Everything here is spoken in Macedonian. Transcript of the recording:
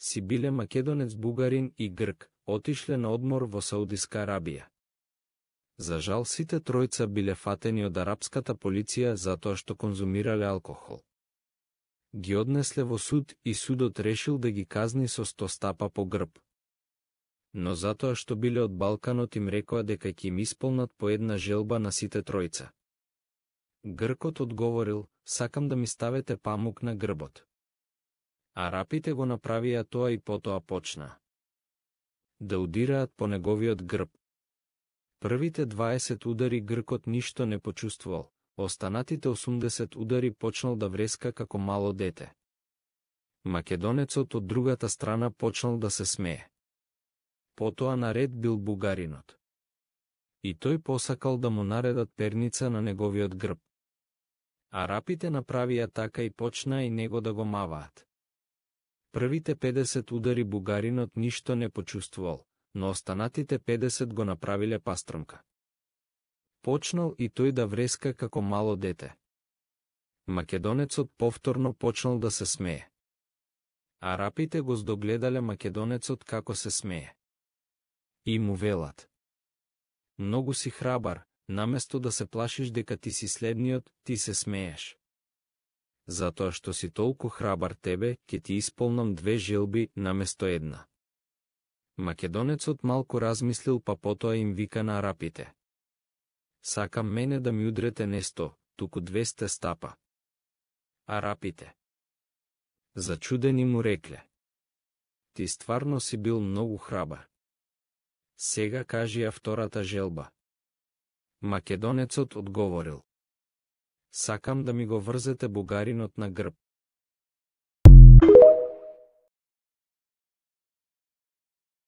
си биле македонец, бугарин и грк, отишле на одмор во Саудиска Арабија. За жал сите тројца биле фатени од арапската полиција затоа што конзумирале алкохол. Ги однесле во суд и судот решил да ги казни со 100 стапа по грб. Но затоа што биле од Балканот им рекоа дека ќе им исполнат по една желба на сите тројца. Гркот одговорил: сакам да ми ставите памук на грбот. Арапите го направија тоа и потоа почна да удираат по неговиот грб. Првите 20 удари гркот ништо не почувствувал, останатите 80 удари почнал да вреска како мало дете. Македонецот од другата страна почнал да се смее. Потоа наред бил бугаринот. И тој посакал да му наредат перница на неговиот грб. Арапите направија така и почнаа и него да го маваат. Првите 50 удари бугаринот ништо не почувствувал, но останатите 50 го направиле пастрмка. Почнал и тој да вреска како мало дете. Македонецот повторно почнал да се смее. Арапите го здогледале македонецот како се смее. И му велат: многу си храбар, наместо да се плашиш дека ти си следниот, ти се смееш. Затоа што си толку храбар, тебе ќе ти исполнам 2 желби наместо една. Македонецот малку размислил, па потоа им вика на арапите: сакам мене да ми удрете не 100, туку 200 стапа. Арапите зачудени му рекле: ти стварно си бил многу храбар. Сега кажи втората желба. Македонецот одговорил: сакам да ми го врзете бугаринот на грб.